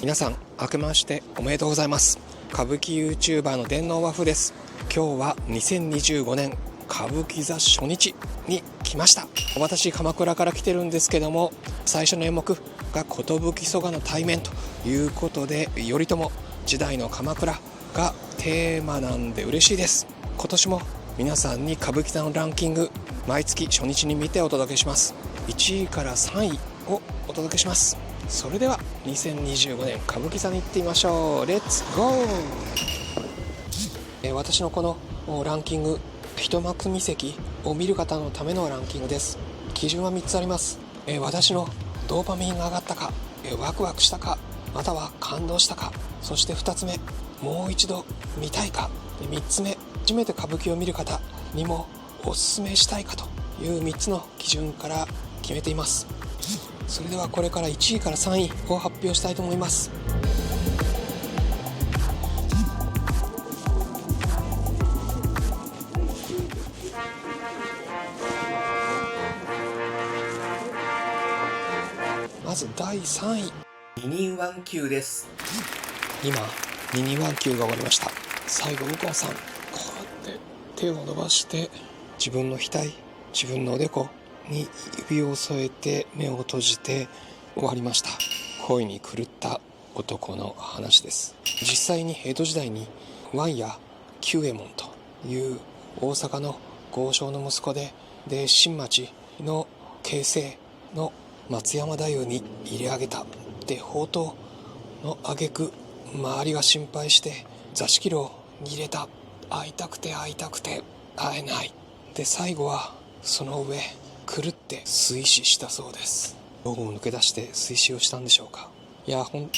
皆さん明けましておめでとうございます。歌舞伎 YouTuber の電脳和風です。今日は2025年歌舞伎座初日に来ました。私鎌倉から来てるんですけども、最初の演目が寿曽我の対面ということで、頼朝時代の鎌倉がテーマなんで嬉しいです。今年も皆さんに歌舞伎座のランキング毎月初日に見てお届けします。1位から3位をお届けします。それでは2025年歌舞伎座に行ってみましょう。レッツゴー。私のこのランキング、一幕二席を見る方のためのランキングです。基準は3つあります。私のドーパミンが上がったか、ワクワクしたか、または感動したか、そして2つ目、もう一度見たいか、3つ目、初めて歌舞伎を見る方にもおすすめしたいかという3つの基準から決めています。それではこれから1位から3位を発表したいと思います。まず第3位、二人腕球です。今二人腕球が終わりました。最後右近さん、こうやって手を伸ばして自分の額、自分のおでこに指を添えて目を閉じて終わりました。恋に狂った男の話です。実際に江戸時代に腕や久右衛門という大阪の豪商の息子で新町の慶政の松山太夫に入れ上げたで、放蕩の挙句周りが心配して座敷牢に入れた。会いたくて会いたくて会えないで、最後はその上狂って水死したそうです。どこを抜け出して水死をしたんでしょうか。いや本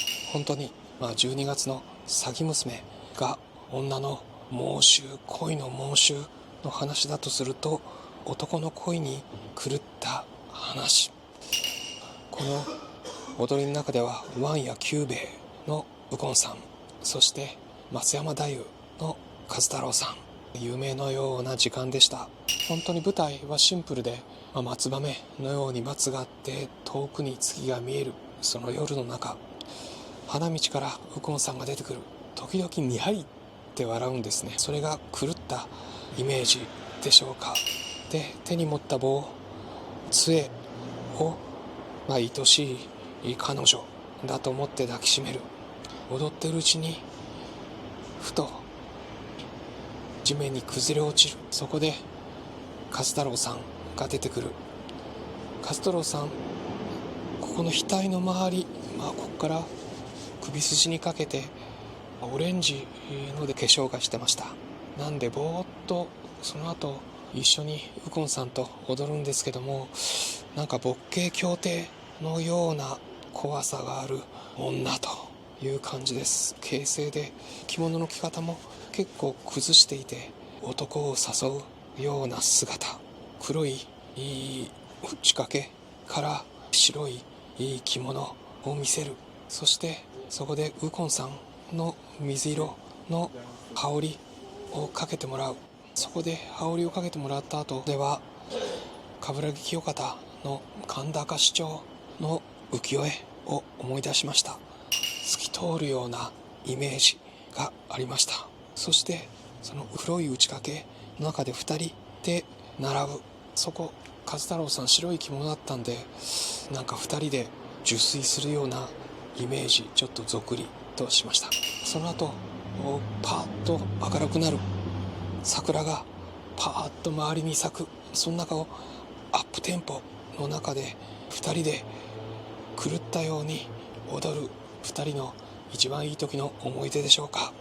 当に、12月の詐欺娘が女の妄執、恋の妄執の話だとすると、男の恋に狂った話。この踊りの中では腕や久兵衛の右近さん、そして松山太夫の和太郎さん、夢のような時間でした。本当に舞台はシンプルで、松葉目のように松があって遠くに月が見えるその夜の中、花道から右近さんが出てくる。時々にやりって笑うんですね。それが狂ったイメージでしょうか。で、手に持った棒、杖を、愛しい彼女だと思って抱きしめる。踊っているうちにふと地面に崩れ落ちる。そこで和太郎さんが出てくる。和太郎さん、ここの額の周り、ここから首筋にかけてオレンジので化粧がしてました。なんでぼーっとその後一緒に右近さんと踊るんですけども、なんか勃起協定のような怖さがある女という感じです。形成で着物の着方も結構崩していて、男を誘うような姿。黒い打ち掛けから白い着物を見せる。そしてそこで右近さんの水色の羽織をかけてもらう。そこで羽織をかけてもらった後では、冠城清方の神高市長の浮世絵を思い出しました。透き通るようなイメージがありました。そしてその黒い打ち掛けの中で2人で並ぶ。そこ和太郎さん白い着物だったんで、なんか2人で入水するようなイメージ、ちょっとぞくりとしました。その後パーッと明るくなる。桜がパーッと周りに咲く。その中をアップテンポの中で2人で狂ったように踊る。2人の一番いい時の思い出でしょうか。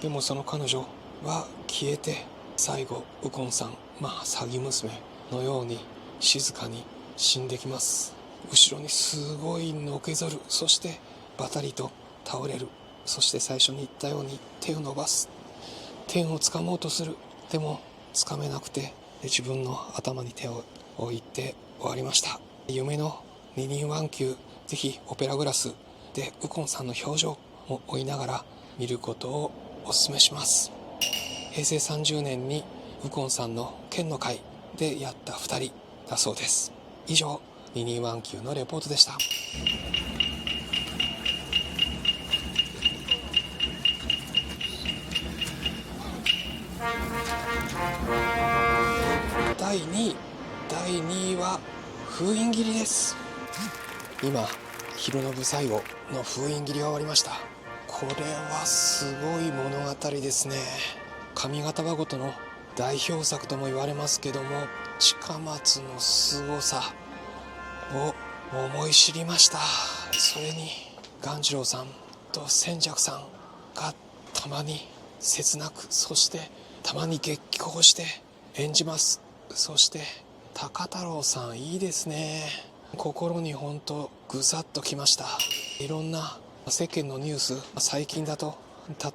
でもその彼女は消えて、最後右近さん、詐欺娘のように静かに死んできます。後ろにすごいのけぞる。そしてバタリと倒れる。そして最初に言ったように手を伸ばす。天を掴もうとする。でも掴めなくて、自分の頭に手を置いて終わりました。夢の二人腕球、ぜひオペラグラスで右近さんの表情を追いながら見ることをお勧めします。平成30年に右近さんの剣の会でやった2人だそうです。以上、二人腕球のレポートでした。第2位は封印切りです。今弘信最後の封印切りが終わりました。これはすごい物語ですね。上方羽事の代表作とも言われますけども、近松の凄さを思い知りました。それに鴈治郎さんと千尺さんがたまに切なく、そしてたまに激高して演じます。そして高太郎さんいいですね。心に本当ぐさっときました。いろんな世間のニュース、最近だと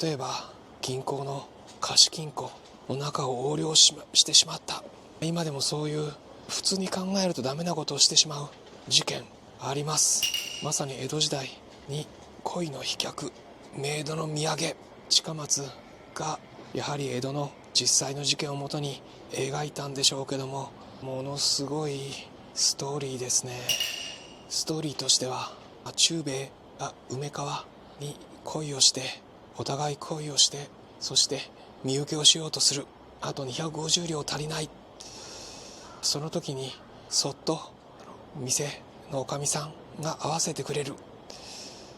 例えば銀行の貸金庫の中を横領してしまった、今でもそういう普通に考えるとダメなことをしてしまう事件あります。まさに江戸時代に恋の飛脚、冥土の土産、近松がやはり江戸の実際の事件をもとに描いたんでしょうけども、ものすごいストーリーですね。ストーリーとしては忠兵衛が梅川に恋をして、お互い恋をして、そして身請けをしようとする。あと250両足りない。その時にそっと店のおかみさんが合わせてくれる。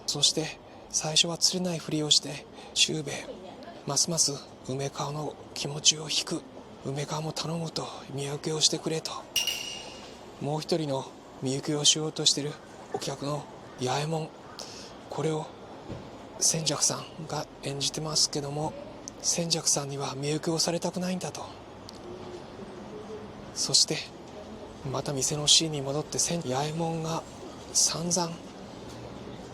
そして最初は釣れないふりをして忠兵衛ますます梅川の気持ちを引く。梅川も頼むと身請けをしてくれと。もう一人の身請けをしようとしているお客の八右衛門、これを千尺さんが演じてますけども、千尺さんには身請けをされたくないんだと。そしてまた店のシーンに戻って、八右衛門が散々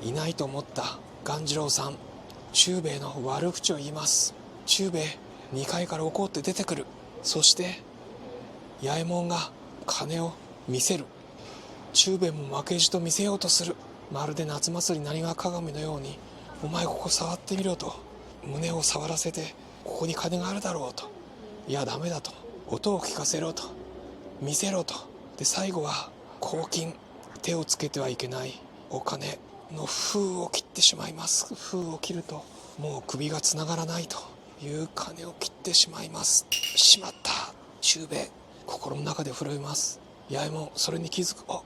いないと思った鴈治郎さん、忠兵衛の悪口を言います。忠兵衛2階から怒って出てくる。そして八右衛門が金を見せる。忠兵衛も負けじと見せようとする。まるで夏祭りなにわ鏡のように、お前ここ触ってみろと胸を触らせて、ここに金があるだろうと。いやダメだと、音を聞かせろと、見せろと。で最後は公金、手をつけてはいけないお金の封を切ってしまいます。封を切るともう首がつながらないという金を切ってしまいます。しまった。忠兵衛心の中で震えます。八右衛門それに気づく。こ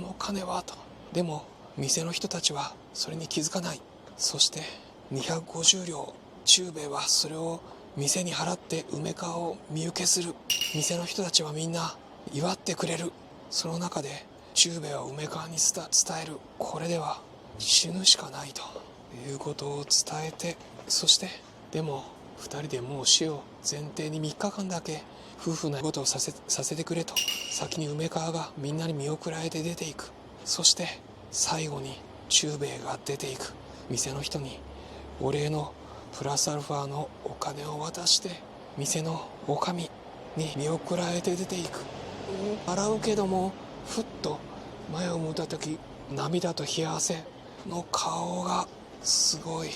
の金はと。でも店の人たちはそれに気づかない。そして250両、忠兵衛はそれを店に払って梅川を身請けする。店の人たちはみんな祝ってくれる。その中で忠兵衛は梅川に伝える。これでは死ぬしかないということを伝えて、そしてでも2人でもう死を前提に3日間だけ夫婦のことをさせてくれと。先に梅川がみんなに見送られて出ていく。そして最後に忠兵衛が出ていく。店の人にお礼のプラスアルファのお金を渡して、店のおかみに見送られて出ていく。笑うけどもふっと前を向いた時、涙と冷や汗の顔がすごい、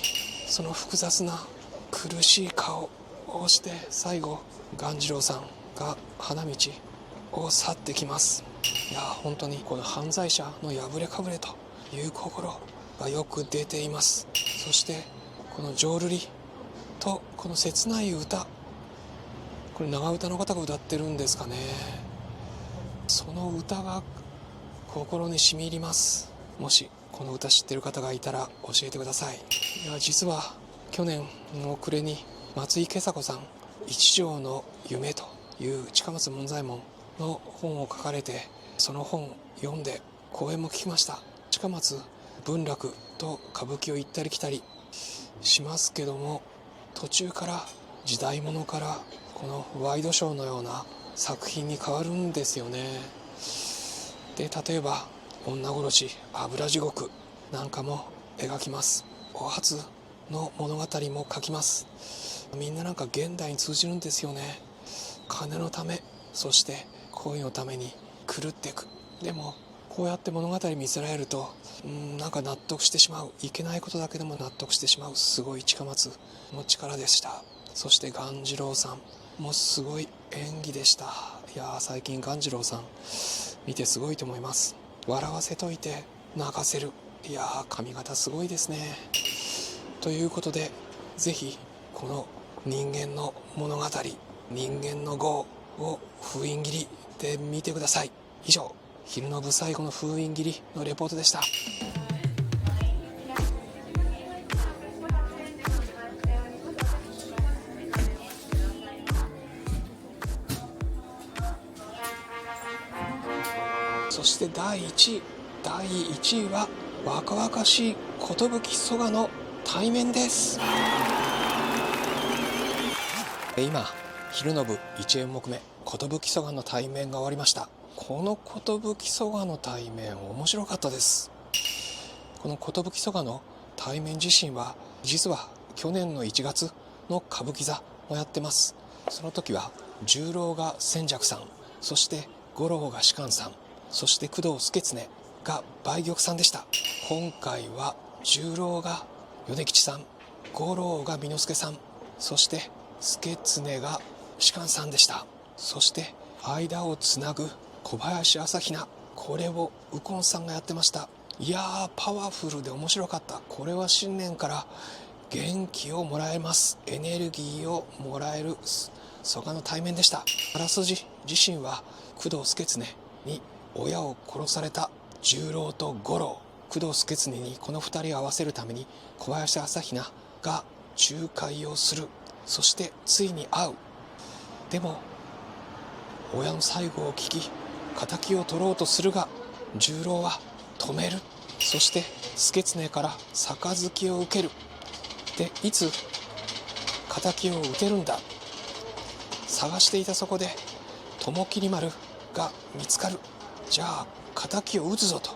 その複雑な苦しい顔をして、最後鴈治郎さんが花道を去ってきます。いや本当にこの犯罪者の破れかぶれという心がよく出ています。そしてこの浄瑠璃とこの切ない歌、これ長唄の方が歌ってるんですかね。その歌が心に染み入ります。もしこの歌知ってる方がいたら教えてください。いや実は去年の暮れに松井今朝子さん、一条の夢という近松門左衛門の本を書かれて、その本読んで講演も聞きました。近松文楽と歌舞伎を行ったり来たりしますけども、途中から時代物からこのワイドショーのような作品に変わるんですよね。で例えば女殺し、油地獄なんかも描きます。お初の物語も書きます。みんななんか現代に通じるんですよね。金のため、そして恋のために狂っていく。でもこうやって物語見せられるとなんか納得してしまう。いけないことだけでも納得してしまう、すごい近松の力でした。そして鴈治郎さんもすごい演技でした。いや最近鴈治郎さん見てすごいと思います。笑わせといて泣かせる。いや髪型すごいですね。ということでぜひこの人間の物語、人間の業を封印切りで見てください。以上、昼の部最後の封印切りのレポートでした。そして第1位は若々しい寿曽我の対面です。今昼の部1演目目寿曽我の対面が終わりました。この寿曽我の対面面白かったです。この寿曽我の対面自身は実は去年の1月の歌舞伎座もやってます。その時は十郎が千尺さん、そして五郎が芝さん、そして工藤祐経が梅玉さんでした。今回は十郎が米吉さん、五郎が巳之助さん、そして祐経が芝さんでした。そして間をつなぐ小林朝比奈、これを右近さんがやってました。いやー、パワフルで面白かった。これは新年から元気をもらえます。エネルギーをもらえる曽我の対面でした。あらすじ自身は工藤祐経に親を殺された十郎と五郎、工藤祐経にこの2人を合わせるために小林朝比奈が仲介をする。そしてついに会う。でも親の最後を聞き敵を取ろうとするが十郎は止める。そして祐経から杯を受ける。で、いつ敵を討てるんだ、探していたそこで雲切丸が見つかる。じゃあ敵を討つぞと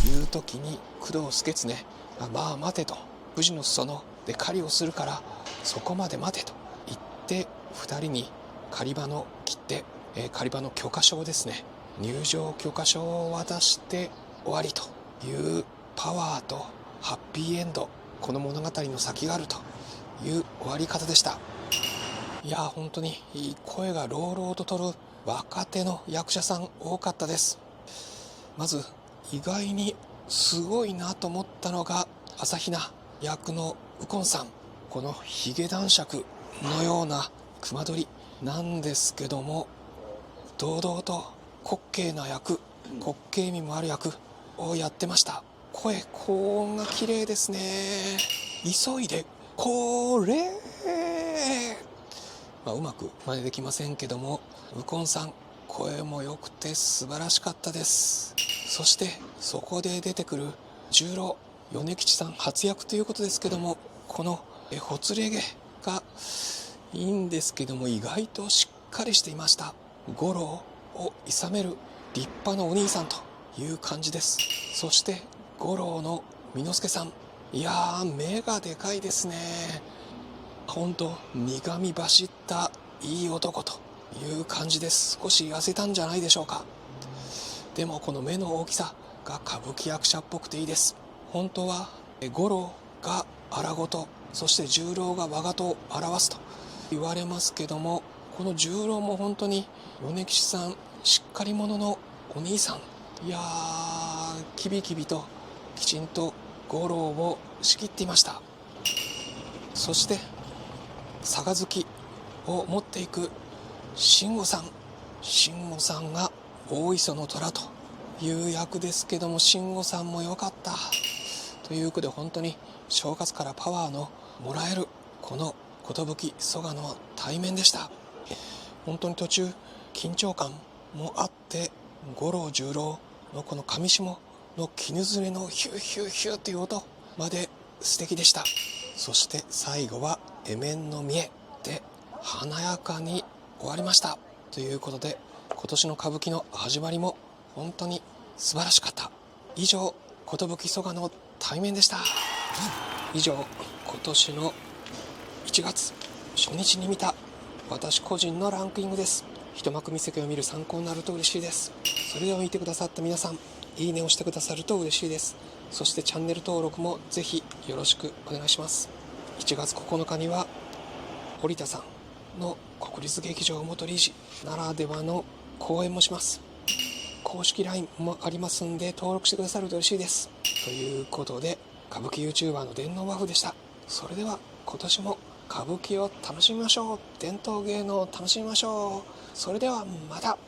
いう時に工藤祐経がまあ待てと、武士の裾野で狩りをするからそこまで待てと言って2人に狩り場の切手、狩り場の許可証ですね、入場許可証を渡して終わりというパワーとハッピーエンド、この物語の先があるという終わり方でした。いや本当に声が朗々と取る若手の役者さん多かったです。まず意外にすごいなと思ったのが朝比奈役の右近さん。このヒゲ男爵のような熊取なんですけども、堂々と滑稽な役、滑稽味もある役をやってました。声高音が綺麗ですね。急いでこれ、うまく真似できませんけども、右近さん声も良くて素晴らしかったです。そしてそこで出てくる十郎、米吉さん初役ということですけども、このほつれ毛がいいんですけども意外としっかりしていました。五郎を諌める立派なお兄さんという感じです。そして五郎の巳之助さん、いやー目がでかいですね。本当苦み走ったいい男という感じです。少し痩せたんじゃないでしょうか。でもこの目の大きさが歌舞伎役者っぽくていいです。本当は五郎が荒事、そして十郎が我が事を表すと言われますけども、この十郎も本当に米吉さんしっかり者のお兄さん、いやーキビキビときちんと五郎を仕切っていました。そして杯を持っていく慎吾さんが大磯の虎という役ですけども、慎吾さんも良かったということで、本当に正月からパワーのもらえるこの寿曽我の対面でした。本当に途中緊張感もあって、五郎十郎のこの上下の絹ずれのヒューヒューヒューという音まで素敵でした。そして最後は絵面の見えで華やかに終わりましたということで、今年の歌舞伎の始まりも本当に素晴らしかった。以上、寿曽我の対面でした。以上、今年の1月初日に見た私個人のランキングです。一幕見世界を見る参考になると嬉しいです。それでは見てくださった皆さん、いいねをしてくださると嬉しいです。そしてチャンネル登録もぜひよろしくお願いします。1月9日には堀田さんの国立劇場元理事ならではの講演もします。公式 LINE もありますんで登録してくださると嬉しいです。ということで、歌舞伎 YouTuber の電脳和風でした。それでは今年も歌舞伎を楽しみましょう。伝統芸能を楽しみましょう。それではまた。